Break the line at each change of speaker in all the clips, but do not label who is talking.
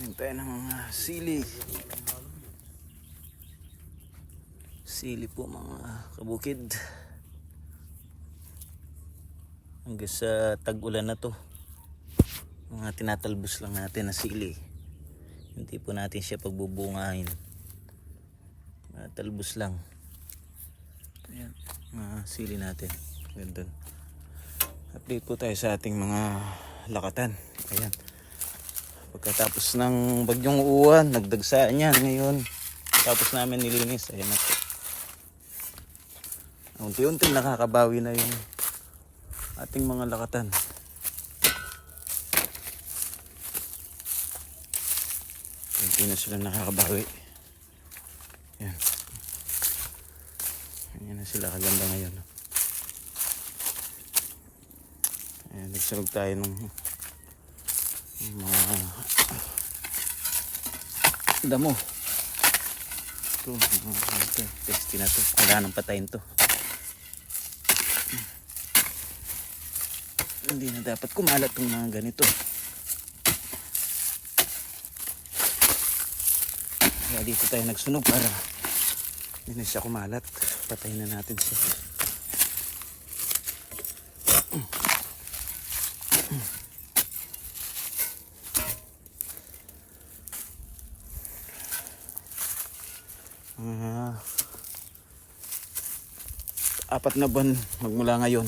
Ngayon tayo ng mga sili. Sili po mga kabukid. Hanggang sa tag-ulan na to, mga tinatalbos lang natin na sili. Hindi po natin siya pagbubungahin. Talbos lang. Ayan, mga sili natin. Ganda. Update po tayo sa ating mga lakatan. Ayan. Pagkatapos ng bagyong uwan, nagdagsaan yan ngayon. Tapos namin nilinis. Ayan na po. Unti-unti nakakabawi na yung ating mga lakatan. Unti na sila nakakabawi. Ayan. Ayan na sila kaganda ngayon. Ayan, nagsunog tayo ng mga damo. Ito, testy na to. Wala nang patayin to. Hindi na dapat kumalat tong mga ganito. Kaya dito tayo nagsunog para hindi na siya kumalat. Patayin na natin siya. Apat na buwan magmula ngayon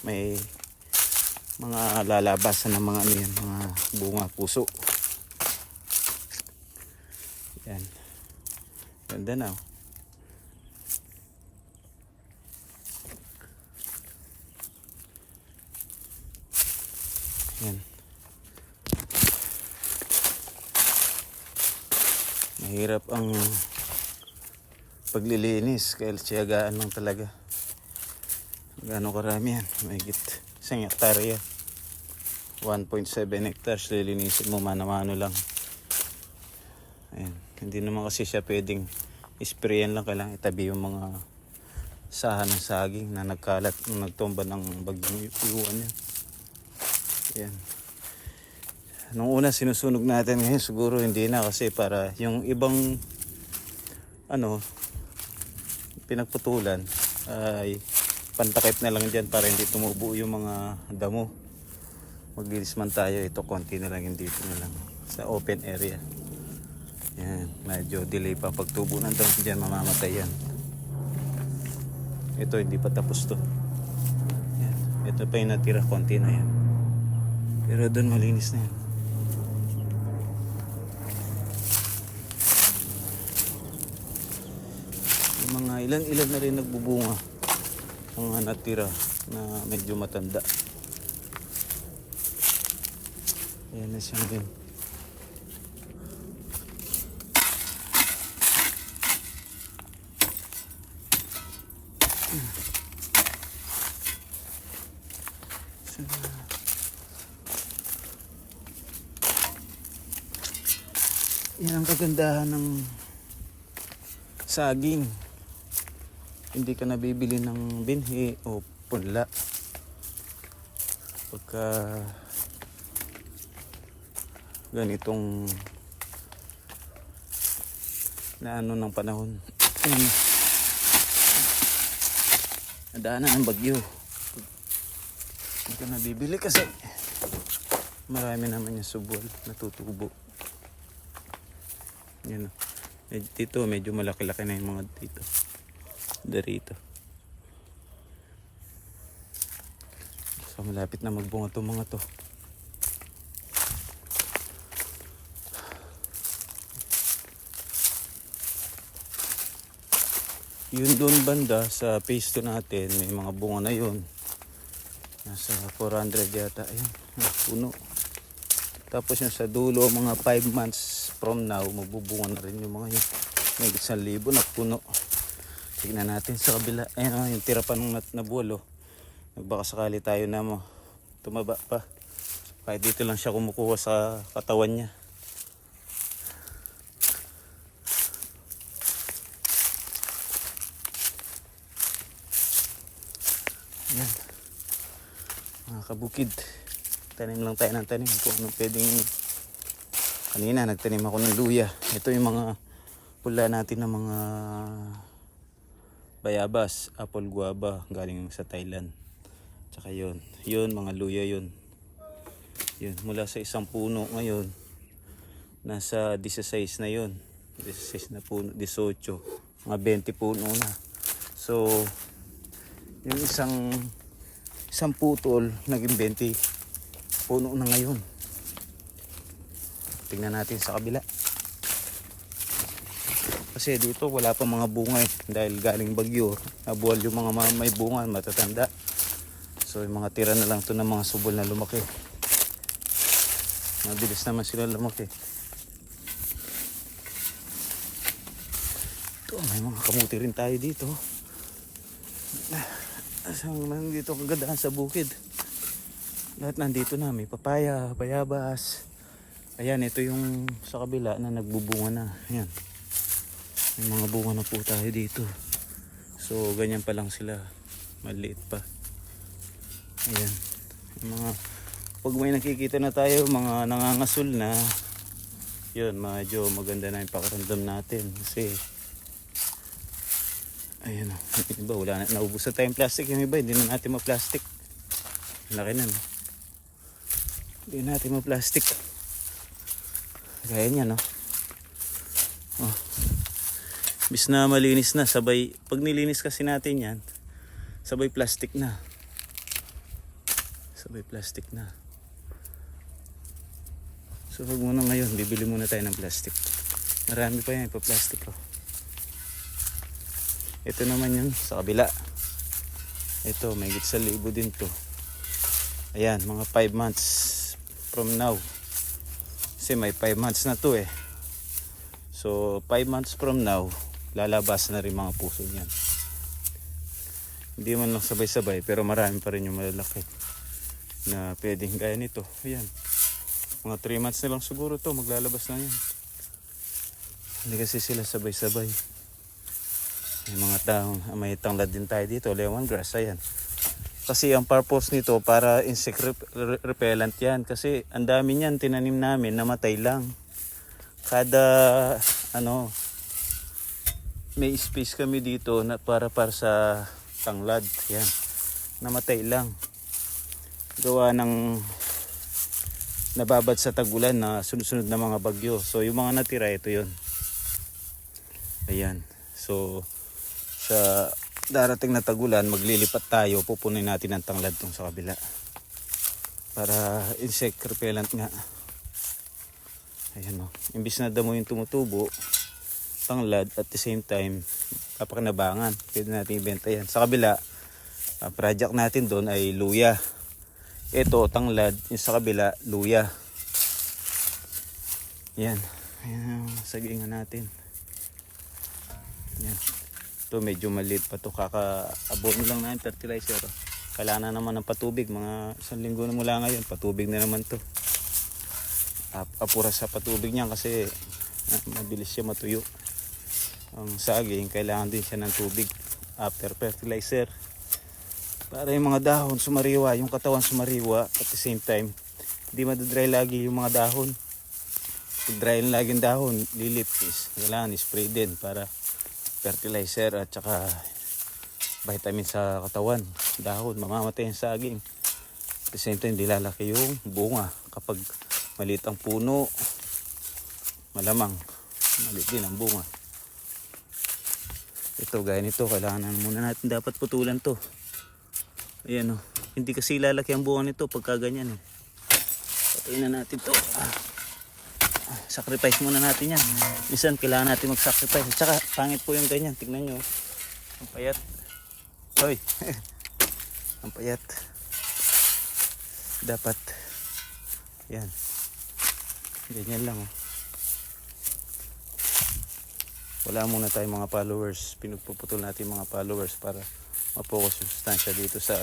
may mga lalabasan ng mga ano yan, mga bunga puso. Yan, ganda na oh. Yan, mahirap ang paglilinis, kaya tiyagaan lang talaga. Gaano karami yan? Mahigit 1 hektarya, 1.7 hectares lilinisin mo mano-mano lang. Ayan. Hindi naman kasi siya pwedeng isprayan lang, kailangan itabi yung mga sahan ng saging na nagkalat nung nagtumba ng bagyong iwan niya. Ayan. Nung una sinusunog natin, ngayon siguro hindi na, kasi para yung ibang pinagputulan ay pantakip na lang dyan para hindi tumubo yung mga damo. Maglinis man tayo, ito konti na lang, yung dito na lang sa open area. Yan, medyo delay pa pagtubo ng damo dyan, mamamatay yan. Ito hindi pa tapos to. Yan. Ito pa yung natira, konti na yan, pero doon malinis na yan. Mga ilan na rin nagbubunga, mga natira na medyo matanda. Ayan na siya din. Yan ang kagandahan ng saging. Hindi ka nabibili ng binhi o punla. Pagka ganitong na ng panahon, nadaanan ng bagyo, hindi ka nabibili kasi marami naman yung subwal natutubo. Yan, dito medyo malaki-laki na yung mga dito. Darito. So malapit na magbunga itong mga to. Yun doon banda sa phase 2 natin, may mga bunga na yun. Nasa 400 yata. Ayan, puno. Tapos yung sa dulo, mga 5 months from now, magbubunga na rin yung mga yun. May 1,000 na puno. Tignan natin sa kabila. Ayan, yung tira pa nung nabuwal. Nagbaka sakali tayo na tumaba pa. Kahit dito lang siya kumukuha sa katawan niya. Ayan, mga kabukid, tanim lang tayo ng tanim kung anong pwedeng Kanina nagtanim ako ng luya. Ito yung mga pula natin ng mga bayabas, apple guava galing sa Thailand. Tsaka yun mga luya yun. Yun, mula sa isang puno ngayon, nasa 16 na yun. 16 na puno, 18, mga 20 puno na. So, yung isang putol, naging 20 puno na ngayon. Tingnan natin sa kabila. Kasi dito wala pa mga bunga eh, dahil galing bagyo. Nabuwal yung mga may bunga, matatanda. So yung mga tira na lang to ng mga subol na lumaki. Mabilis naman sila lumaki. Ito, may mga kamuti rin tayo dito. Asang man dito kagandahan sa bukid. Lahat nandito na, may papaya, bayabas. Ayan, ito yung sa kabila na nagbubunga na. Ayan. May mga bunga na po tayo dito. So, ganyan pa lang sila. Maliit pa. Ayan. Yung mga, pag may nakikita na tayo, mga nangangasul na, yun, medyo maganda na yung pakiramdam natin. Kasi, ayan o. Yung iba, wala na. Naubos na tayong plastic. Yung iba, hindi na natin ma-plastic. Laki na, no? Hindi na natin ma-plastic. Gaya niya, no? Oh. Bis na malinis na, sabay, pag nilinis kasi natin yan, sabay plastic na. Sabay plastic na. So wag muna ngayon, bibili muna tayo ng plastic. Marami pa yan, ipa-plastic ko. Ito naman yun, sa kabila. Ito, may higit 1,000 din to. Ayan, mga 5 months from now. Kasi may 5 months na to eh. So 5 months from now, lalabas na rin mga puso niyan. Hindi man lang sabay-sabay, pero marami pa rin yung malalaki na pwedeng gaya nito. Ayan. Mga 3 months na lang siguro to, maglalabas na yan. Hindi kasi sila sabay-sabay. May mga taong, may tanglad din tayo dito, lemongrass, ayan. Kasi ang purpose nito para insect repellent yan. Kasi ang dami niyan tinanim namin, namatay lang. Kada may space kami dito na para sa tanglad. Yan. Namatay lang. Gawa ng nababad sa tagulan na sunod-sunod na mga bagyo. So yung mga natira, ito yun. Ayan. So sa darating na tagulan, maglilipat tayo. Pupunin natin ang tanglad tong sa kabila. Para insect repellent nga. Ayan o. Imbis na damo yung tumutubo, tanglad, at the same time, kapakinabangan. Pwede natin ibenta yan. Sa kabila, project natin doon ay luya. Ito, tanglad. Yung sa kabila, luya. Yan. Ayan, sagingan natin. Yan. Ito, medyo maliit pa ito. Kaka-abono lang na yung fertilizer. Kailangan na naman ng patubig. Mga 1 linggo na mula ngayon, patubig na naman ito. Apura sa patubig niya kasi mabilis siya matuyo. Ang saging, kailangan din siya ng tubig after fertilizer. Para yung mga dahon sumariwa, yung katawan sumariwa, at the same time, hindi madadry lagi yung mga dahon. Pag dry yung laging dahon, lilipis. Kailangan spray din para fertilizer at saka vitamin sa katawan. Dahon, mamamatay yung saging. At the same time, di lalaki yung bunga. Kapag maliit ang puno, malamang maliit din ang bunga. Ito, gaya nito, kailangan muna natin dapat putulan to. Ayan o, hindi kasi lalaki ang bunga nito pagka ganyan. Patayin na natin to. Sacrifice muna natin yan. Minsan kailangan natin mag-sacrifice. At saka pangit po yung ganyan, tignan nyo. Ang payat. Hoy. Ang payat. Dapat yan. Ganyan lang oh. Wala muna tayong mga followers. Pinagpuputol natin mga followers para ma-focus yung sustansya dito sa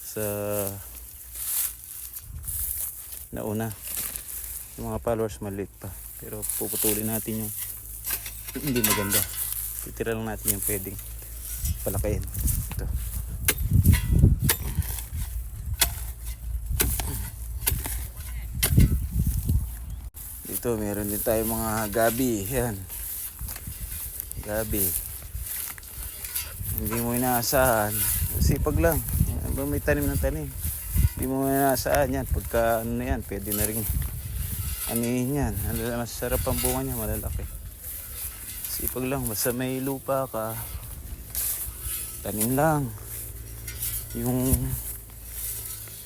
sa nauna. Yung mga followers maliit pa. Pero puputulin natin yung hindi maganda. Titira lang natin yung pwedeng palakayin. Ito. Dito meron din tayo mga gabi. Yan. Gabi. Hindi mo inaasahan. Sipag lang. Yan, may tanim ng tanim. Hindi mo inaasahan yan. Pagka ano na yan, pwede na rin anihin yan. Masarap ang bunga niya, malalaki. Sipag lang. Basta may lupa ka, tanim lang. Yung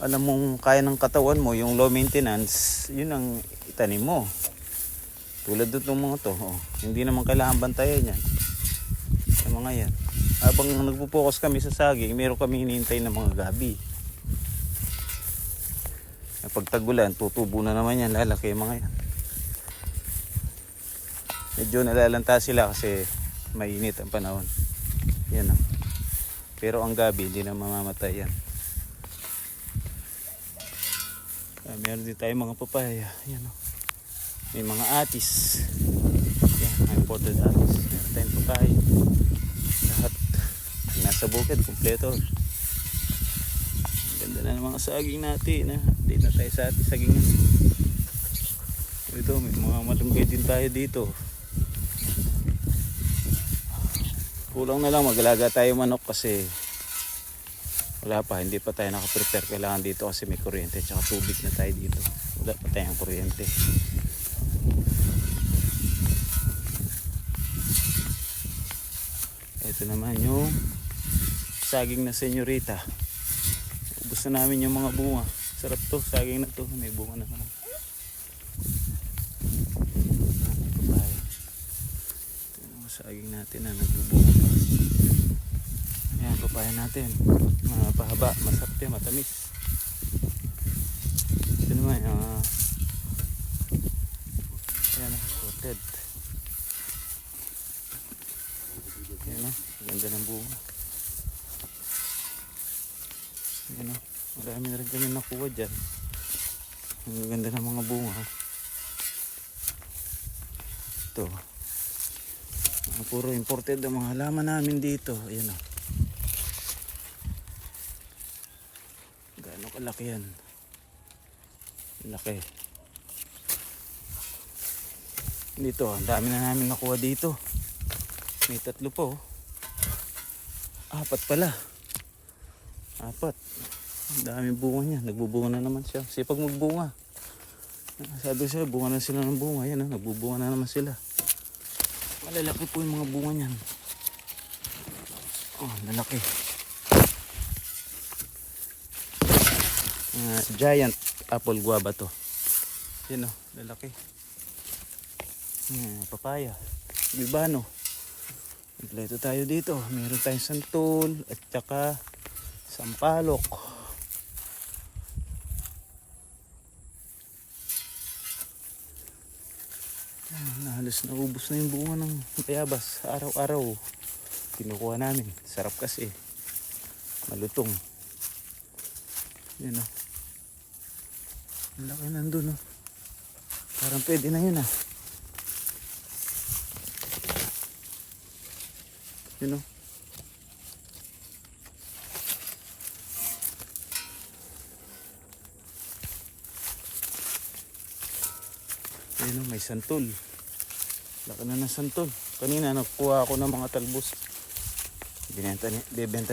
alam mong kaya ng katawan mo, yung low maintenance, yun ang itanim mo. Tulad doon ng mga to, hindi naman kailangan bantayan yan. Yung mga yan. Habang nagpo-focus kami sa saging, meron kami hinihintay ng mga gabi. Pag tagulan, tutubo na naman yan, lalaki yung mga yan. Medyo nalalanta sila kasi mainit ang panahon. Yan o. Pero ang gabi, hindi na mamamatay yan. Meron din tayo mga papaya. Yan o. May mga atis. Yan, mga imported atis. Meron tayong papaya. Lahat. Nasa bukid, kumpleto. Ganda na ng mga saging natin. Update na tayo sa ating sagingan. Ito, may mga malunggay din tayo dito. Kulang na lang magalaga tayo manok kasi wala pa, hindi pa tayo nakaprepare. Kailangan dito kasi may kuryente tsaka tubig na tayo dito. Wala pa tayong kuryente. Ito naman yung saging na senyorita. Ubus na namin yung mga bunga. Sarap to, saging na to. May bunga na naman. Ito yung saging natin na nagbubunga pa. Ayan, papaya natin. Pahaba, masarap yan, matamis. Ito naman, ayan, coated. Ayan, ganda ng bunga. Ayan, marami na rin kami nakuha dyan. Ang ganda ng mga bunga. Ito. Puro imported ang mga halaman namin dito. Ayan o. Gaano kalaki yan. Laki. Dito, ang dami na namin nakuha dito. May 3 po. 4 pala. 4. Ang daming bunga niya. Nagbubunga na naman siya. Sipag magbunga. Sabi siya, bunga na sila ng bunga. Yan, nagbubunga na naman sila. Malalaki po yung mga bunga niyan. Oh, lalaki. Giant apple guava to. Yan o, lalaki. Papaya. Bilbano. Kompleto tayo dito. Meron tayong santol at saka sampalok. Halos naubos na yung bunga ng bayabas araw-araw. Kinukuha namin. Sarap kasi. Malutong. Yan o. Ang laki nandun o. Parang pwede na yun Yan o. Yan o, may santol. Laki na ng santol. Kanina nakuha ako ng mga talbos. Bibenta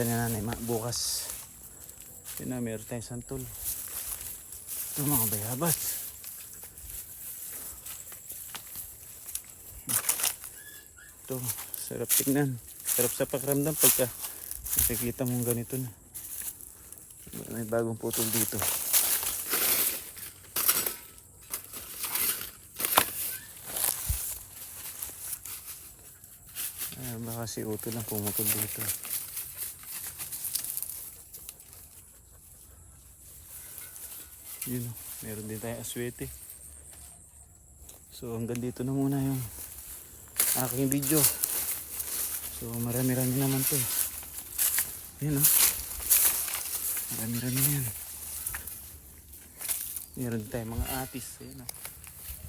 ni nanay bukas. Yan na, meron tayong santol. Ito mga bayabas. Ito, sarap tignan. Sarap sa pakiramdam pagka nakikita mong ganito na. May bagong putol dito. Baka si Uto lang pumutol dito. Yun o, meron din tayo aswete. So hanggang dito na muna yung aking video. So marami-rami naman to. Yun o, marami-rami yan. Meron din tayo mga atis. Yun o,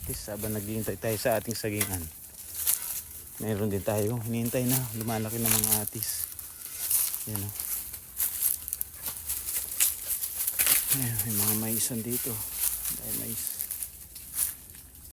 atis habang naghihintay tayo sa ating sagingan. Meron din tayo hinihintay na lumalaki ng mga atis. Yan o. Ayan, may mga maisan dito. May mais.